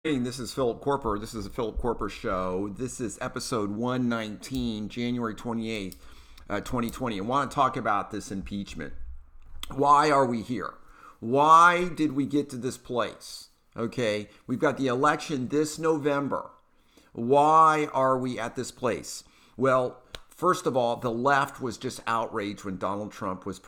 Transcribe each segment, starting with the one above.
This is Philip Koerper. This is the Philip Koerper Show. This is episode 119, January 28th, 2020. I want to talk about this impeachment. Why are we here? Why did we get to this place? Okay, we've got the election this November. Why are we at this place? Well, first of all, the left was just outraged when Donald Trump was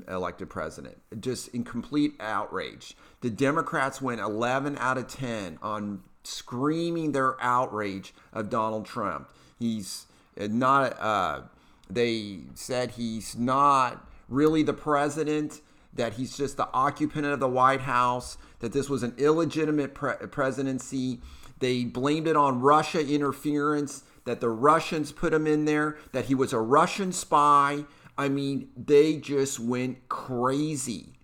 elected president. Just in complete outrage. The Democrats went 11 out of 10 on screaming their outrage of Donald Trump. He's not, they said he's not really the president, that he's just the occupant of the White House, that this was an illegitimate presidency. They blamed it on Russia interference, that the Russians put him in there, that he was a Russian spy. I mean, they just went crazy.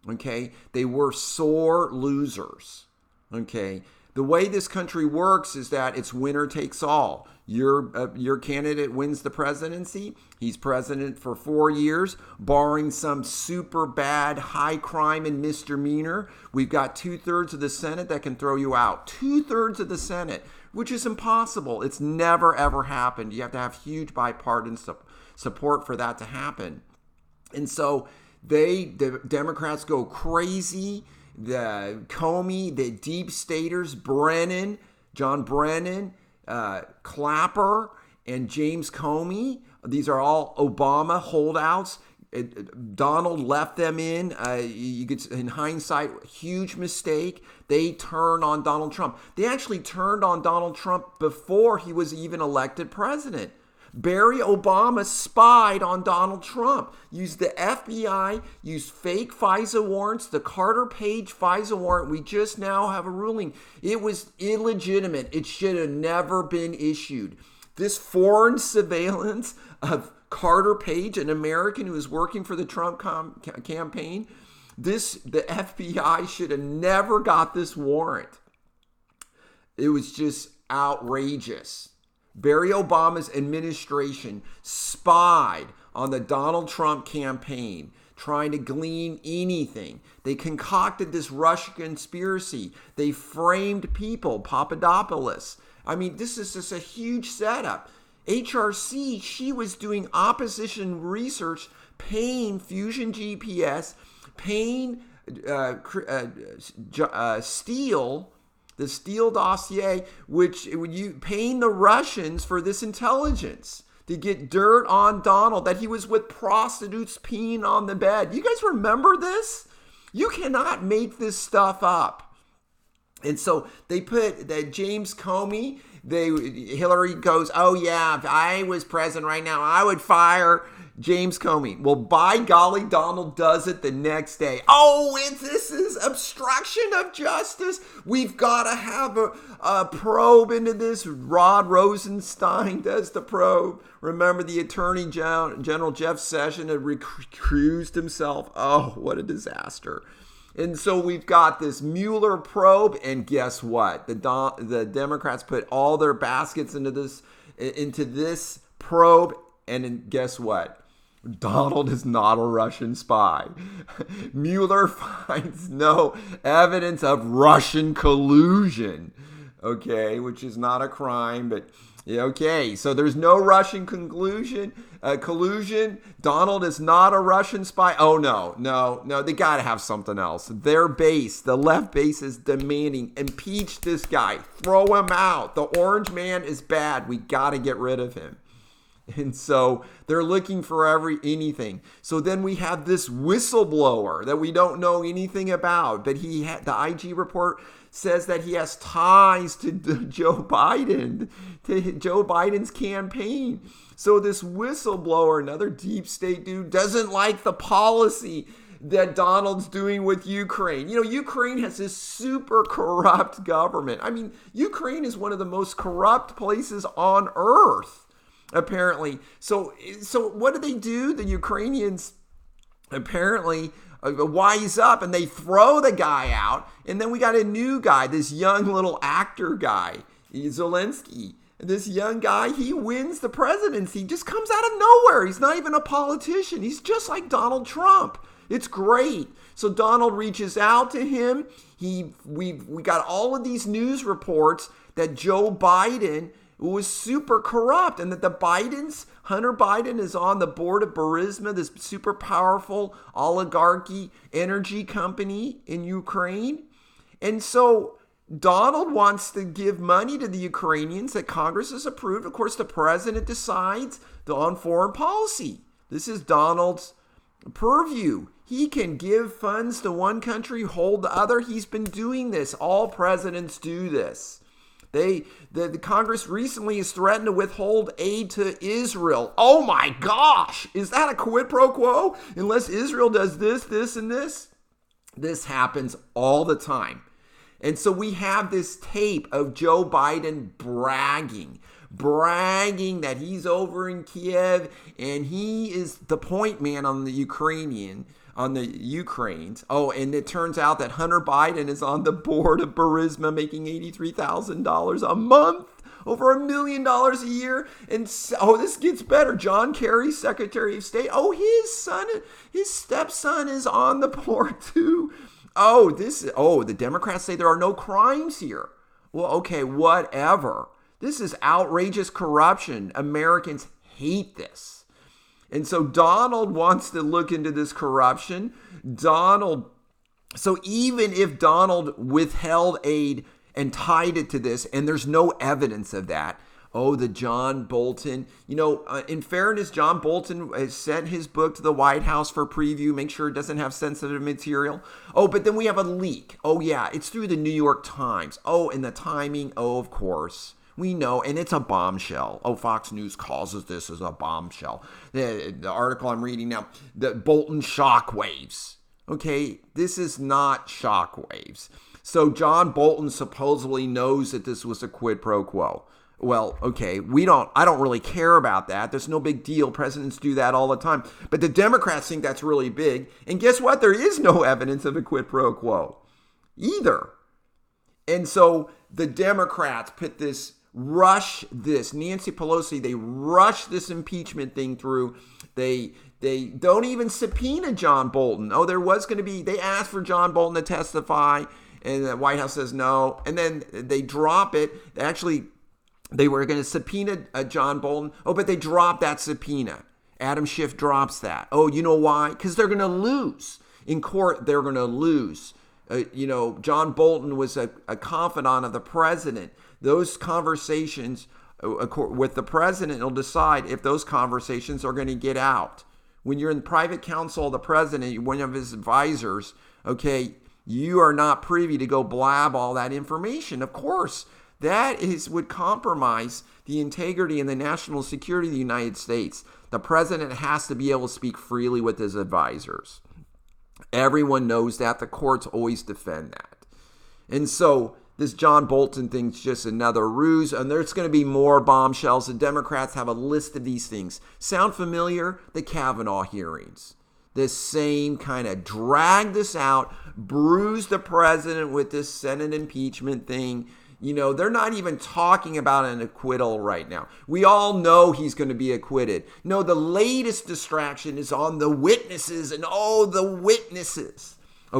Okay, they were sore losers. Okay, the way this country works is that it's winner takes all. Your candidate wins the presidency. He's president for 4 years, barring some super bad high crime and misdemeanor. We've got 2/3 of the Senate that can throw you out. 2/3 of the Senate, which is impossible. It's never, ever happened. You have to have huge bipartisan support for that to happen. And so the Democrats go crazy. The Comey, the deep staters, John Brennan, Clapper, and James Comey. These are all Obama holdouts. Donald left them in. You could, in hindsight, huge mistake. They turned on Donald Trump. They actually turned on Donald Trump before he was even elected president. Barry Obama spied on Donald Trump, used the FBI, used fake FISA warrants, the Carter Page FISA warrant. We just now have a ruling. It was illegitimate. It should have never been issued. This foreign surveillance of Carter Page, an American who was working for the Trump campaign, the FBI should have never got this warrant. It was just outrageous. Barry Obama's administration spied on the Donald Trump campaign, trying to glean anything. They concocted this Russia conspiracy. They framed people, Papadopoulos. I mean, this is just a huge setup. HRC, she was doing opposition research, paying Fusion GPS, paying Steele, the Steele dossier, paying the Russians for this intelligence to get dirt on Donald, that he was with prostitutes peeing on the bed. You guys remember this? You cannot make this stuff up. And so they put that James Comey, Hillary goes, oh yeah, if I was president right now, I would fire James Comey. Well, by golly, Donald does it the next day. Oh, this is obstruction of justice. We've got to have a probe into this. Rod Rosenstein does the probe. Remember, the Attorney General Jeff Sessions had recused himself. Oh, what a disaster. And so we've got this Mueller probe, and guess what? The Democrats put all their baskets into this probe, and then guess what? Donald is not a Russian spy. Mueller finds no evidence of Russian collusion, okay, which is not a crime, but okay. So there's no Russian collusion. Donald is not a Russian spy. Oh, no. They got to have something else. Their base, the left base, is demanding, impeach this guy. Throw him out. The orange man is bad. We got to get rid of him. And so they're looking for anything. So then we have this whistleblower that we don't know anything about, but the IG report says that he has ties to Joe Biden, to Joe Biden's campaign. So this whistleblower, another deep state dude, doesn't like the policy that Donald's doing with Ukraine. Ukraine has this super corrupt government. I mean, Ukraine is one of the most corrupt places on earth, apparently. So what do? The Ukrainians apparently wise up, and they throw the guy out. And then we got a new guy, this young little actor guy, Zelensky. This young guy, he wins the presidency, just comes out of nowhere. He's not even a politician. He's just like Donald Trump. It's great. So Donald reaches out to him. We got all of these news reports that Joe Biden was super corrupt, and that Hunter Biden is on the board of Burisma, this super powerful oligarchy energy company in Ukraine. And so Donald wants to give money to the Ukrainians that Congress has approved. Of course, the president decides on foreign policy. This is Donald's purview. He can give funds to one country, hold the other. He's been doing this. All presidents do this. The Congress recently has threatened to withhold aid to Israel. Oh my gosh! Is that a quid pro quo? Unless Israel does this, this, and this? This happens all the time. And so we have this tape of Joe Biden bragging that he's over in Kiev and he is the point man on the Ukraines. Oh, and it turns out that Hunter Biden is on the board of Burisma making $83,000 a month, over $1 million a year. And this gets better. John Kerry, Secretary of State. Oh, his stepson is on the board too. The Democrats say there are no crimes here. Well, okay, whatever. This is outrageous corruption. Americans hate this. And so Donald wants to look into this corruption. So even if Donald withheld aid and tied it to this, and there's no evidence of that, the John Bolton, in fairness, John Bolton has sent his book to the White House for preview, make sure it doesn't have sensitive material. But then we have a leak. It's through the New York Times. And the timing, of course. We know, and it's a bombshell. Fox News calls this as a bombshell. The article I'm reading now, the Bolton shockwaves. Okay, this is not shockwaves. So John Bolton supposedly knows that this was a quid pro quo. Well, okay, I don't really care about that. There's no big deal. Presidents do that all the time. But the Democrats think that's really big. And guess what? There is no evidence of a quid pro quo either. And so the Democrats Nancy Pelosi, they rush this impeachment thing through. They don't even subpoena John Bolton. They asked for John Bolton to testify, and the White House says no. And then they drop it. Actually, they were going to subpoena John Bolton. But they dropped that subpoena. Adam Schiff drops that. You know why? Because they're going to lose. In court, they're going to lose. John Bolton was a confidant of the president. Those conversations with the president will decide if those conversations are going to get out. When you're in private counsel of the president, one of his advisors, you are not privy to go blab all that information. Of course, that would compromise the integrity and the national security of the United States. The president has to be able to speak freely with his advisors. Everyone knows that. The courts always defend that. And so this John Bolton thing's just another ruse, and there's going to be more bombshells. The Democrats have a list of these things. Sound familiar? The Kavanaugh hearings. The same kind of drag this out, bruise the president with this Senate impeachment thing. They're not even talking about an acquittal right now. We all know he's going to be acquitted. No, the latest distraction is on the witnesses and the witnesses.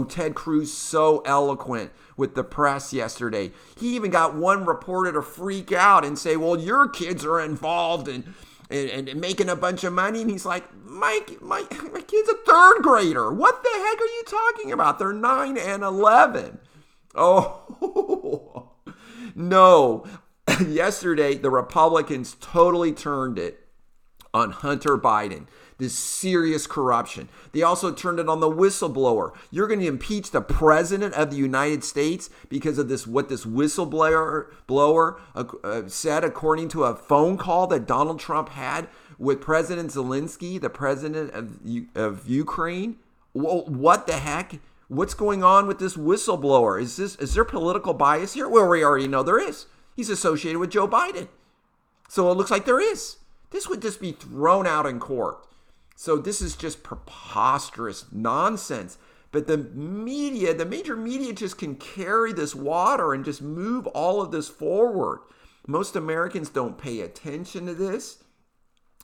Ted Cruz, so eloquent with the press yesterday. He even got one reporter to freak out and say, well, your kids are involved in making a bunch of money. And he's like, my kid's a third grader. What the heck are you talking about? They're 9 and 11. No. Yesterday, the Republicans totally turned it on Hunter Biden. This serious corruption. They also turned it on the whistleblower. You're going to impeach the president of the United States because of what this whistleblower said, according to a phone call that Donald Trump had with President Zelensky, the president of Ukraine. Well, what the heck? What's going on with this whistleblower? Is there political bias here? Well, we already know there is. He's associated with Joe Biden. So it looks like there is. This would just be thrown out in court. So this is just preposterous nonsense. But the major media just can carry this water and just move all of this forward. Most Americans don't pay attention to this.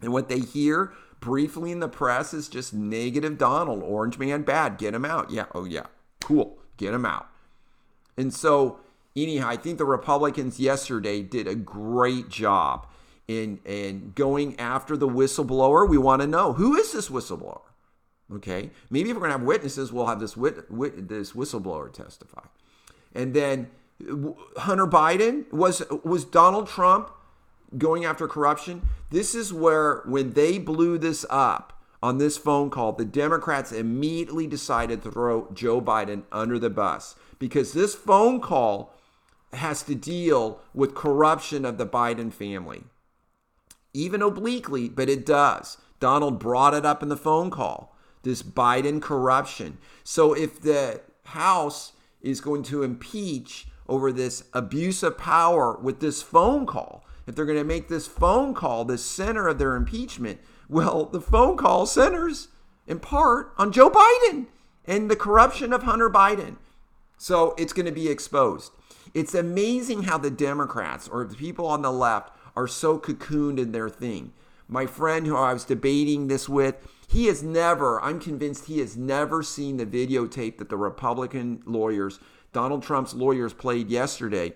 And what they hear briefly in the press is just negative Donald. Orange man bad. Get him out. Yeah. Oh, yeah. Cool. Get him out. And so, anyhow, I think the Republicans yesterday did a great job in going after the whistleblower. We want to know, who is this whistleblower? Okay, maybe if we're going to have witnesses, we'll have this this whistleblower testify. And then Hunter Biden, was Donald Trump going after corruption? This is where, when they blew this up on this phone call, the Democrats immediately decided to throw Joe Biden under the bus, because this phone call has to deal with corruption of the Biden family. Even obliquely, but it does. Donald brought it up in the phone call, this Biden corruption. So if the House is going to impeach over this abuse of power with this phone call, if they're going to make this phone call the center of their impeachment, well, the phone call centers in part on Joe Biden and the corruption of Hunter Biden. So it's going to be exposed. It's amazing how the Democrats, or the people on the left, are so cocooned in their thing. My friend who I was debating this with, I'm convinced he has never seen the videotape that the Republican lawyers, Donald Trump's lawyers, played yesterday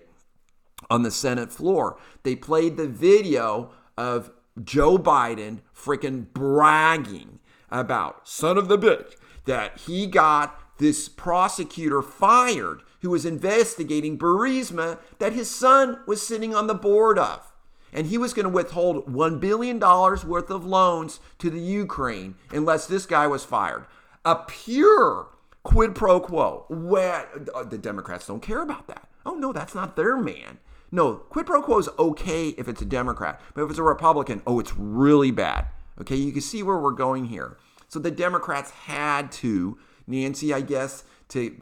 on the Senate floor. They played the video of Joe Biden freaking bragging about, son of the bitch, that he got this prosecutor fired who was investigating Burisma that his son was sitting on the board of. And he was going to withhold $1 billion worth of loans to the Ukraine unless this guy was fired. A pure quid pro quo. Where the Democrats don't care about that. Oh, no, that's not their man. No, quid pro quo is okay if it's a Democrat. But if it's a Republican, it's really bad. Okay, you can see where we're going here. So the Democrats had to, Nancy, I guess, to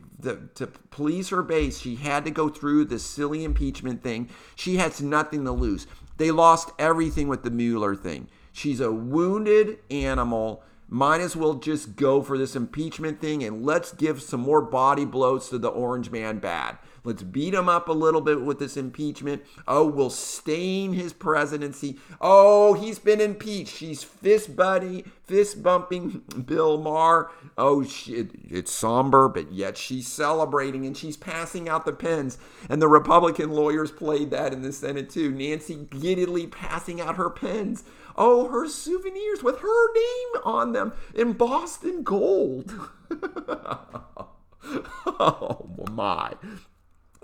please her base, she had to go through this silly impeachment thing. She has nothing to lose. They lost everything with the Mueller thing. She's a wounded animal. Might as well just go for this impeachment thing, and let's give some more body blows to the orange man bad. Let's beat him up a little bit with this impeachment. We'll stain his presidency. He's been impeached. She's fist bumping Bill Maher. It's somber, but yet she's celebrating, and she's passing out the pens. And the Republican lawyers played that in the Senate too. Nancy giddily passing out her pens. Her souvenirs with her name on them embossed in gold. Oh my.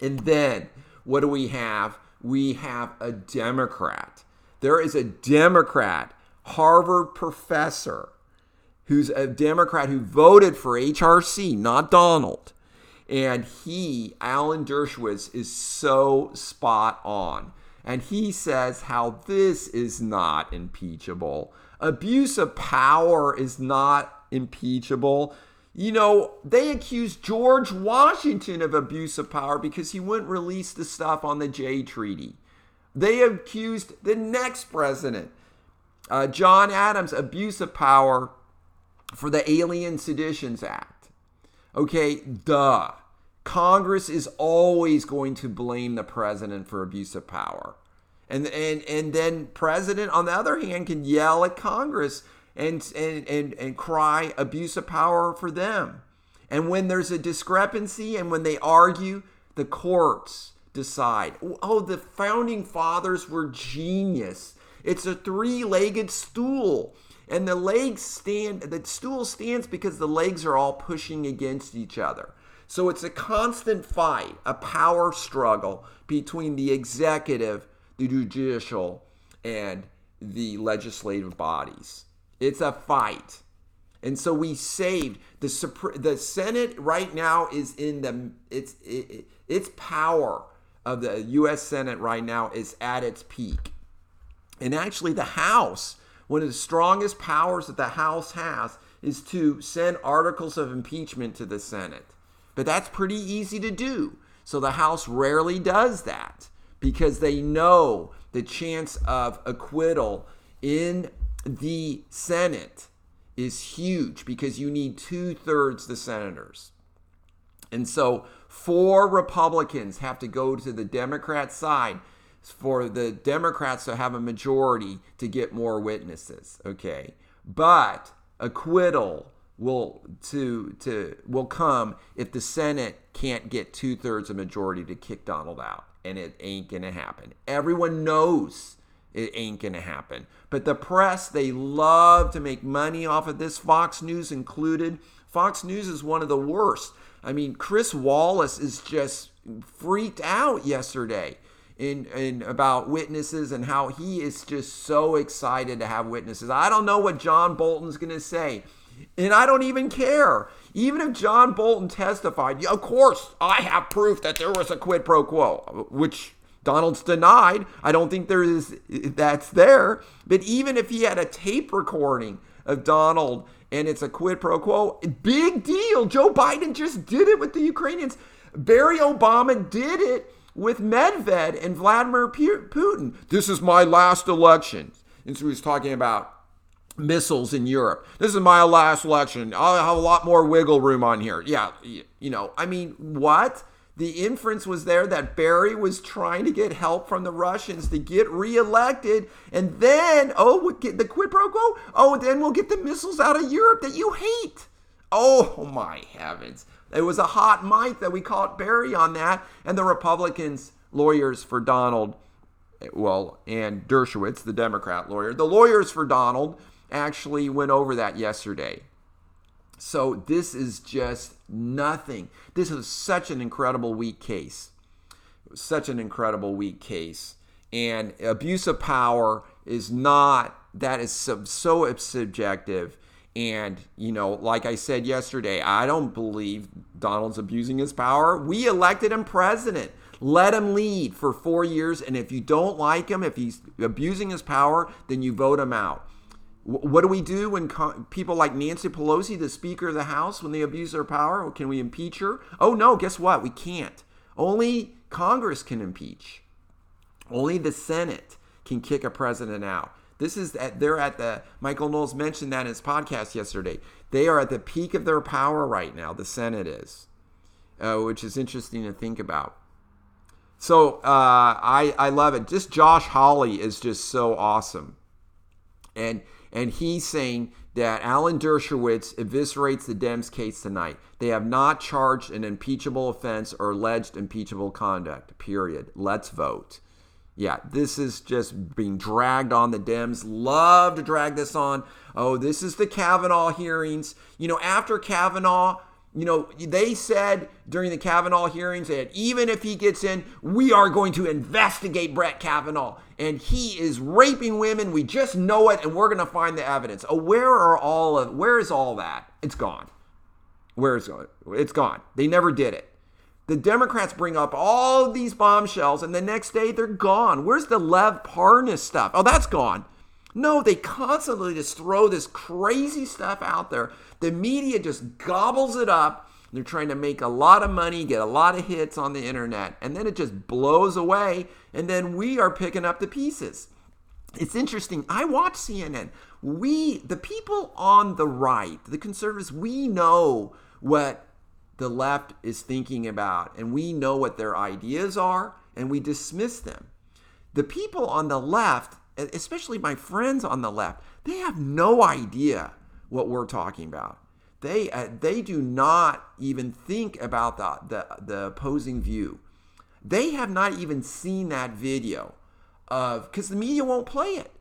And then what do we have? We have a Democrat. There is a Democrat, Harvard professor, who's a Democrat who voted for HRC, not Donald. And Alan Dershowitz, is so spot on. And he says how this is not impeachable. Abuse of power is not impeachable. You know, they accused George Washington of abuse of power because he wouldn't release the stuff on the Jay Treaty. They accused the next president, John Adams, abuse of power for the Alien Seditions Act. Okay, duh. Congress is always going to blame the president for abuse of power. And then president, on the other hand, can yell at Congress and cry abuse of power for them. And when there's a discrepancy and when they argue, the courts decide. The founding fathers were genius. It's a three-legged stool. And the stool stands because the legs are all pushing against each other. So it's a constant fight, a power struggle between the executive, the judicial, and the legislative bodies. It's a fight. And so we saved the Senate right now is in its power of the U.S. Senate right now is at its peak. And actually the House, one of the strongest powers that the House has is to send articles of impeachment to the Senate. But that's pretty easy to do. So the House rarely does that because they know the chance of acquittal in the Senate is huge because you need 2/3 the senators. And so 4 Republicans have to go to the Democrat side for the Democrats to have a majority to get more witnesses, okay? But acquittal will come if the Senate can't get 2/3 of majority to kick Donald out, and it ain't gonna happen. Everyone knows it ain't gonna happen, but the press, they love to make money off of this, Fox News included. Fox News is one of the worst. I mean, Chris Wallace is just freaked out yesterday in about witnesses and how he is just so excited to have witnesses. I don't know what John Bolton's going to say, and I don't even care. Even if John Bolton testified, of course, I have proof that there was a quid pro quo, which Donald's denied. I don't think that's there. But even if he had a tape recording of Donald and it's a quid pro quo, big deal. Joe Biden just did it with the Ukrainians. Barack Obama did it with Medved and Vladimir Putin. This is my last election. And so he was talking about missiles in Europe. This is my last election. I'll have a lot more wiggle room on here. Yeah, I mean, what? The inference was there that Barry was trying to get help from the Russians to get reelected. And then, we'll get the quid pro quo. Then we'll get the missiles out of Europe that you hate. Oh, my heavens. It was a hot mic that we caught Barry on that. And the Republicans, lawyers for Donald, and Dershowitz, the Democrat lawyer, the lawyers for Donald actually went over that yesterday. So this is just nothing. This is such an incredible weak case. Such an incredible weak case. And abuse of power is not, that is so subjective. And, like I said yesterday, I don't believe Donald's abusing his power. We elected him president. Let him lead for 4 years. And if you don't like him, if he's abusing his power, then you vote him out. What do we do when people like Nancy Pelosi, the Speaker of the House, when they abuse their power? Can we impeach her? Oh, no, guess what? We can't. Only Congress can impeach. Only the Senate can kick a president out. They're at the, Michael Knowles mentioned that in his podcast yesterday. They are at the peak of their power right now, the Senate is, which is interesting to think about. So I love it. Just Josh Hawley is just so awesome. And he's saying that Alan Dershowitz eviscerates the Dems case tonight. They have not charged an impeachable offense or alleged impeachable conduct, period. Let's vote. Yeah, this is just being dragged on. The Dems love to drag this on. Oh, this is the Kavanaugh hearings. After Kavanaugh, they said during the Kavanaugh hearings that even if he gets in, we are going to investigate Brett Kavanaugh. And he is raping women. We just know it, and we're going to find the evidence. Oh, where is all that? It's gone. Where is it? It's gone. They never did it. The Democrats bring up all of these bombshells, and the next day they're gone. Where's the Lev Parnas stuff? Oh, that's gone. No, they constantly just throw this crazy stuff out there. The media just gobbles it up. They're trying to make a lot of money, get a lot of hits on the internet, and then it just blows away, and then we are picking up the pieces. It's interesting. I watch CNN. The people on the right, the conservatives, we know what the left is thinking about, and we know what their ideas are, and we dismiss them. The people on the left, especially my friends on the left, they have no idea what we're talking about. They do not even think about the opposing view. They have not even seen that video because the media won't play it,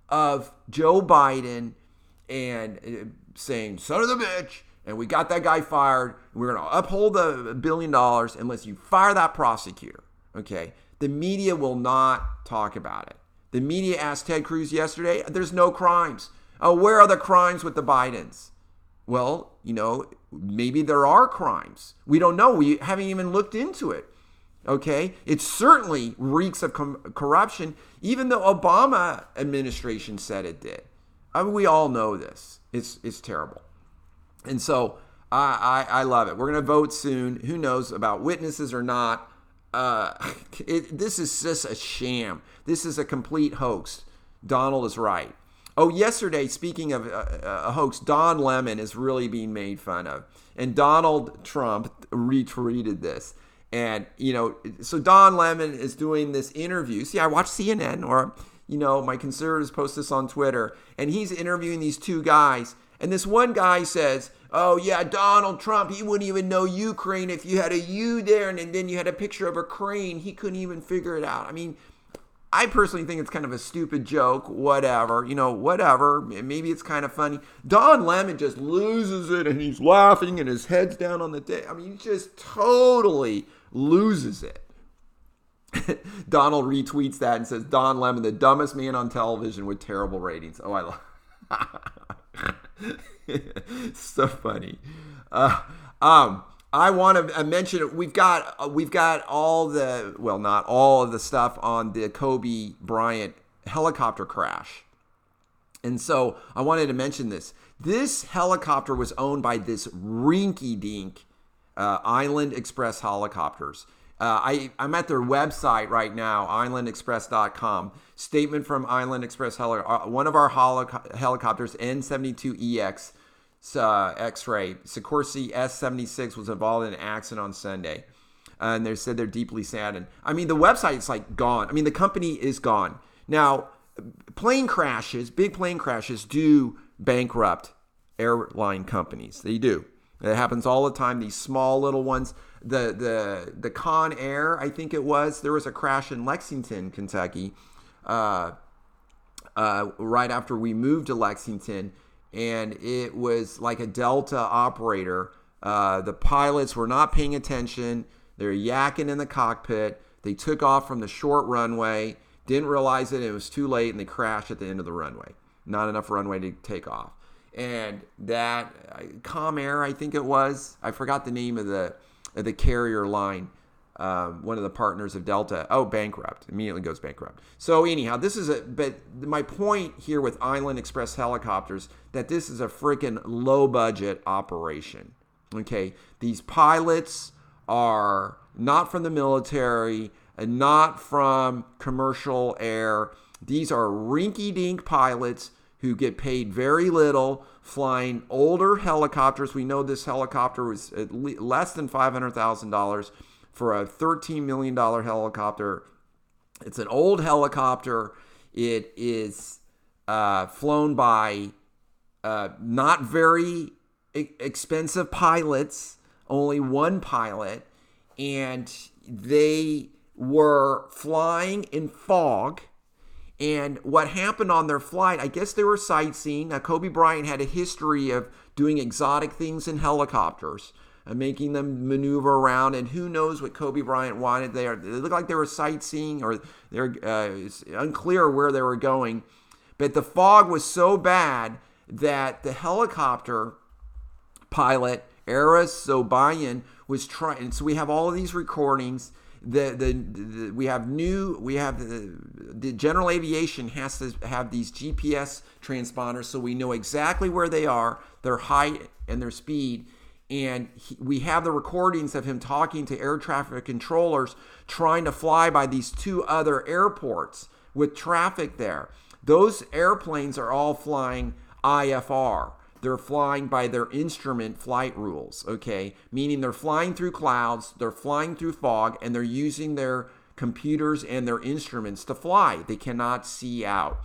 of Joe Biden and saying, son of the bitch, and we got that guy fired. We're going to uphold the $1 billion unless you fire that prosecutor. Okay? The media will not talk about it. The media asked Ted Cruz yesterday, there's no crimes. Oh, where are the crimes with the Bidens? Well, maybe there are crimes. We don't know. We haven't even looked into it. Okay? It certainly reeks of corruption, even the Obama administration said it did. I mean, we all know this. It's terrible. And so I love it. We're going to vote soon. Who knows about witnesses or not? This is just a sham. This is a complete hoax. Donald is right. Oh, yesterday, speaking of a hoax, Don Lemon is really being made fun of. And Donald Trump retweeted this. And, so Don Lemon is doing this interview. See, I watch CNN, or, my conservatives post this on Twitter. And he's interviewing these two guys. And this one guy says, oh yeah, Donald Trump, he wouldn't even know Ukraine if you had a U there and then you had a picture of a crane. He couldn't even figure it out. I mean, I personally think it's kind of a stupid joke, whatever, whatever. Maybe it's kind of funny. Don Lemon just loses it and he's laughing and his head's down on the table. I mean, he just totally loses it. Donald retweets that and says, Don Lemon, the dumbest man on television with terrible ratings. Oh, I love so funny. I want to mention we've got all the, well, not all of the stuff on the Kobe Bryant helicopter crash. And so I wanted to mention this. This helicopter was owned by this rinky-dink Island Express helicopters. I'm at their website right now, islandexpress.com. Statement from Island Express one of our helicopters, N-72EX, X-ray, Sikorsky S-76 was involved in an accident on Sunday. And they said they're deeply saddened. I mean, the website's like gone. I mean, the company is gone. Now, plane crashes, big plane crashes do bankrupt airline companies. They do. It happens all the time. These small little ones. The Con Air, I think it was. There was a crash in Lexington, Kentucky, right after we moved to Lexington, and it was like a Delta operator. The pilots were not paying attention. They were yakking in the cockpit. They took off from the short runway, didn't realize it. It was too late, and they crashed at the end of the runway. Not enough runway to take off. And that Comair, I think it was. I forgot the name of the carrier line. One of the partners of Delta. Oh, bankrupt. Immediately goes bankrupt. So anyhow, but my point here with Island Express helicopters, that this is a freaking low budget operation. Okay. These pilots are not from the military and not from commercial air. These are rinky-dink pilots who get paid very little, flying older helicopters. We know this helicopter was less than $500,000 for a $13 million helicopter. It's an old helicopter. It is flown by not very expensive pilots, only one pilot, and they were flying in fog. And what happened on their flight, I guess they were sightseeing. Now, Kobe Bryant had a history of doing exotic things in helicopters and making them maneuver around. And who knows what Kobe Bryant wanted there. It looked like they were sightseeing, or they're it's unclear where they were going. But the fog was so bad that the helicopter pilot, Ara Sobayan, was trying. So we have all of these recordings. The general aviation has to have these GPS transponders so we know exactly where they are, their height and their speed. And we have the recordings of him talking to air traffic controllers trying to fly by these two other airports with traffic there. Those airplanes are all flying IFR. They're flying by their instrument flight rules, okay? Meaning they're flying through clouds, they're flying through fog, and they're using their computers and their instruments to fly. They cannot see out.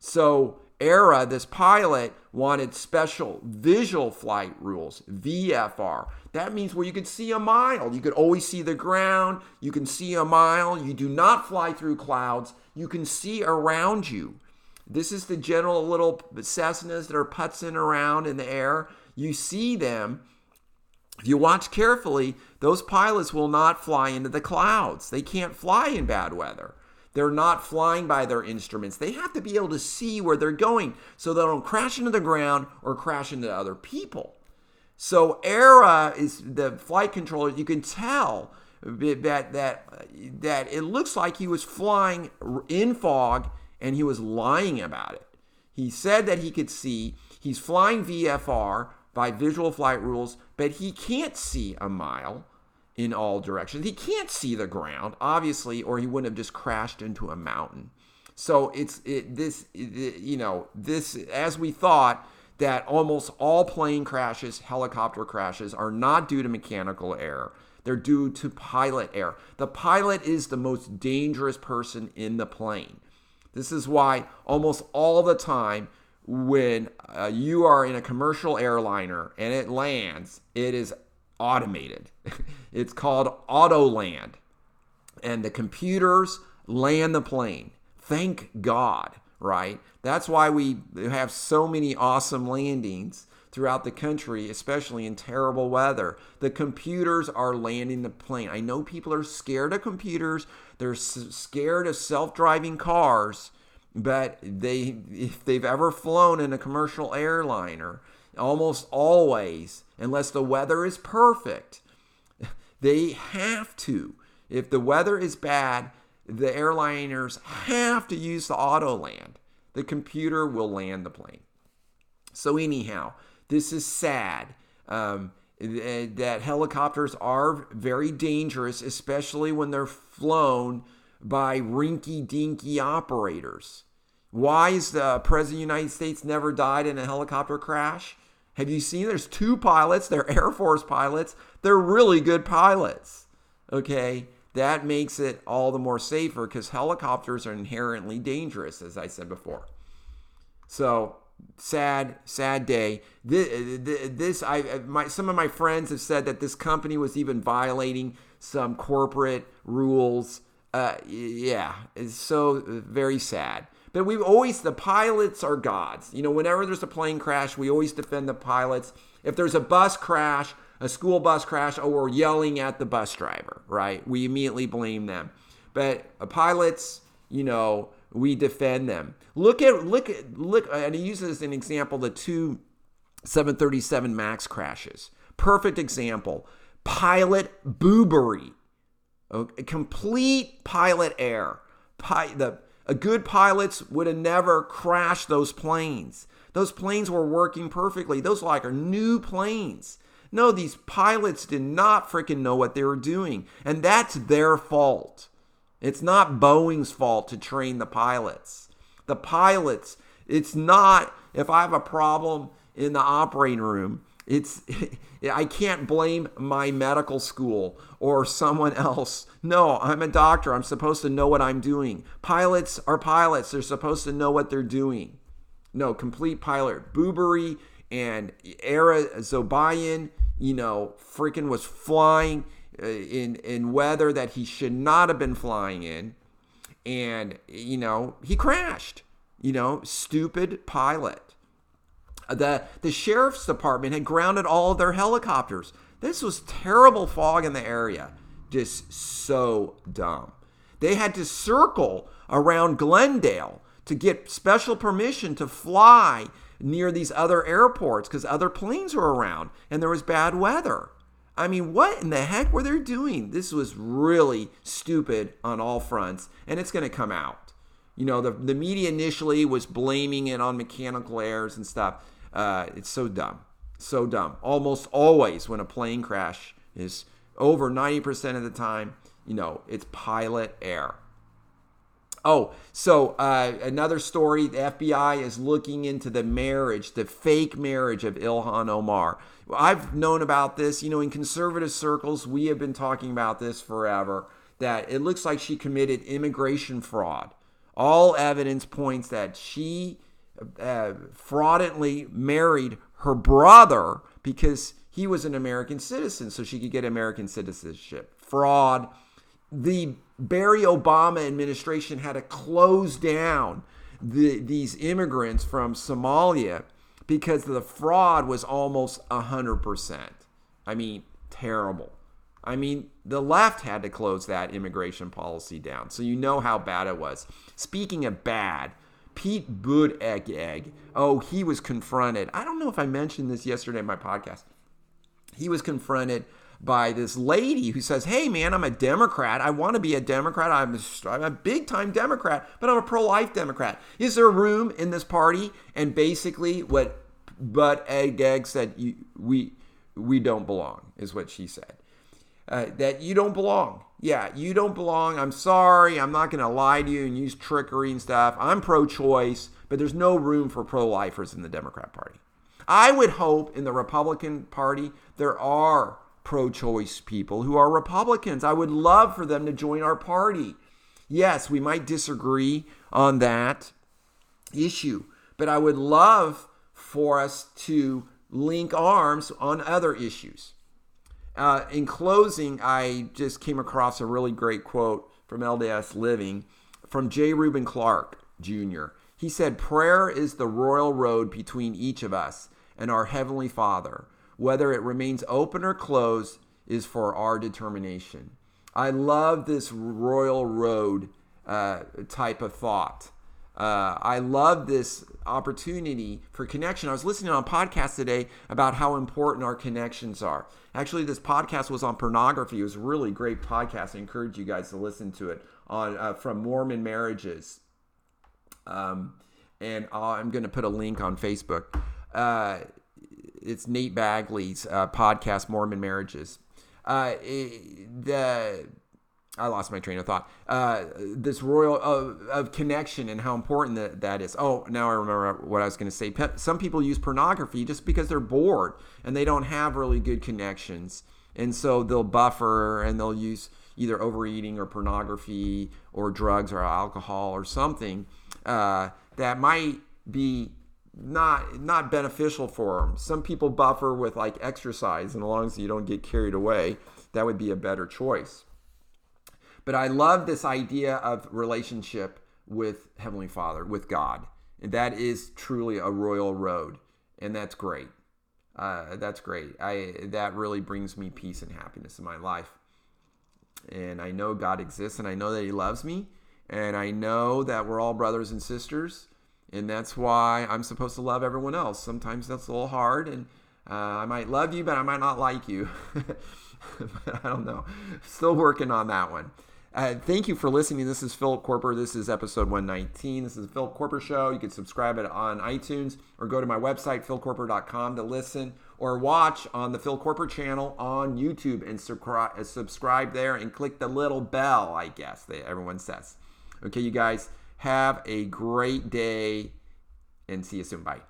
So Ara, this pilot, wanted special visual flight rules, VFR. That means where you could see a mile. You could always see the ground. You can see a mile. You do not fly through clouds. You can see around you. This is the general little Cessnas that are putzing around in the air. You see them. If you watch carefully, those pilots will not fly into the clouds. They can't fly in bad weather. They're not flying by their instruments. They have to be able to see where they're going so they don't crash into the ground or crash into other people. So Ara is the flight controller. You can tell that it looks like he was flying in fog, and he was lying about it. He said that he could see. He's flying VFR by visual flight rules, but he can't see a mile in all directions. He can't see the ground, obviously, or he wouldn't have just crashed into a mountain. So this, as we thought, that almost all plane crashes, helicopter crashes, are not due to mechanical error. They're due to pilot error. The pilot is the most dangerous person in the plane. This is why almost all the time when you are in a commercial airliner and it lands, it is automated. It's called AutoLand. And the computers land the plane. Thank God, right? That's why we have so many awesome landings throughout the country, especially in terrible weather. The computers are landing the plane. I know people are scared of computers. They're scared of self-driving cars. But if they've ever flown in a commercial airliner, almost always, unless the weather is perfect, they have to. If the weather is bad, the airliners have to use the AutoLand. The computer will land the plane. So anyhow, this is sad. That helicopters are very dangerous, especially when they're flown by rinky-dinky operators. Why is the President of the United States never died in a helicopter crash? Have you seen? There's 2 pilots. They're Air Force pilots. They're really good pilots. Okay? That makes it all the more safer because helicopters are inherently dangerous, as I said before. So, sad day. Some of my friends have said that this company was even violating some corporate rules. Yeah, it's so very sad. But the pilots are gods. Whenever there's a plane crash, we always defend the pilots. If there's a bus crash, a school bus crash, we're yelling at the bus driver, right? We immediately blame them. But pilots, we defend them. Look, and I use this as an example, the 2 737 MAX crashes. Perfect example. Pilot boobery. Complete pilot error. Good pilots would have never crashed those planes. Those planes were working perfectly. Those are new planes. No, these pilots did not freaking know what they were doing. And that's their fault. It's not Boeing's fault to train the pilots. The pilots, it's not, if I have a problem in the operating room, I can't blame my medical school or someone else. No, I'm a doctor. I'm supposed to know what I'm doing. Pilots are pilots. They're supposed to know what they're doing. No, complete pilot boobery. And Era Zobayan, freaking was flying in weather that he should not have been flying in. And, he crashed. Stupid pilot. The sheriff's department had grounded all of their helicopters. This was terrible fog in the area. Just so dumb. They had to circle around Glendale to get special permission to fly near these other airports because other planes were around and there was bad weather. I mean, what in the heck were they doing? This was really stupid on all fronts, and it's going to come out. The media initially was blaming it on mechanical errors and stuff. It's so dumb. So dumb. Almost always when a plane crash is over 90% of the time, it's pilot error. Oh, so another story, the FBI is looking into the fake marriage of Ilhan Omar. I've known about this, in conservative circles, we have been talking about this forever, that it looks like she committed immigration fraud. All evidence points that she fraudulently married her brother because he was an American citizen, so she could get American citizenship. Fraud. The Barry Obama administration had to close down these immigrants from Somalia because the fraud was almost 100%. I mean, terrible. I mean, the left had to close that immigration policy down. So you know how bad it was. Speaking of bad, Pete Buttigieg, he was confronted. I don't know if I mentioned this yesterday in my podcast. He was confronted by this lady who says, hey, man, I'm a Democrat. I want to be a Democrat. I'm a big-time Democrat, but I'm a pro-life Democrat. Is there room in this party? And basically what Buttigieg said, we don't belong, is what she said. That you don't belong. Yeah, you don't belong. I'm sorry. I'm not going to lie to you and use trickery and stuff. I'm pro-choice, but there's no room for pro-lifers in the Democrat Party. I would hope in the Republican Party there are pro-choice people who are Republicans. I would love for them to join our party. Yes, we might disagree on that issue, But I would love for us to link arms on other issues. In closing, I just came across a really great quote from LDS Living from J. Reuben Clark Jr. He said, "Prayer is the royal road between each of us and our Heavenly Father. Whether it remains open or closed is for our determination." I love this royal road type of thought. I love this opportunity for connection. I was listening on a podcast today about how important our connections are. Actually, this podcast was on pornography. It was a really great podcast. I encourage you guys to listen to it on from Mormon Marriages. And I'm going to put a link on Facebook. It's Nate Bagley's podcast, Mormon Marriages. I lost my train of thought. This royal of connection and how important that is. Oh, now I remember what I was going to say. Some people use pornography just because they're bored and they don't have really good connections. And so they'll buffer and they'll use either overeating or pornography or drugs or alcohol or something that might be not beneficial for them. Some people buffer with like exercise, and as long as you don't get carried away, that would be a better choice. But I love this idea of relationship with Heavenly Father, with God. And that is truly a royal road. And that's great. That's great. That really brings me peace and happiness in my life. And I know God exists, and I know that He loves me. And I know that we're all brothers and sisters. And that's why I'm supposed to love everyone else. Sometimes that's a little hard. And I might love you, but I might not like you. I don't know. Still working on that one. Thank you for listening. This is Philip Koerper. This is episode 119. This is the Philip Koerper Show. You can subscribe it on iTunes or go to my website, philkoerper.com, to listen or watch on the Phil Koerper channel on YouTube and subscribe there and click the little bell, I guess, that everyone says. Okay, you guys, have a great day and see you soon. Bye.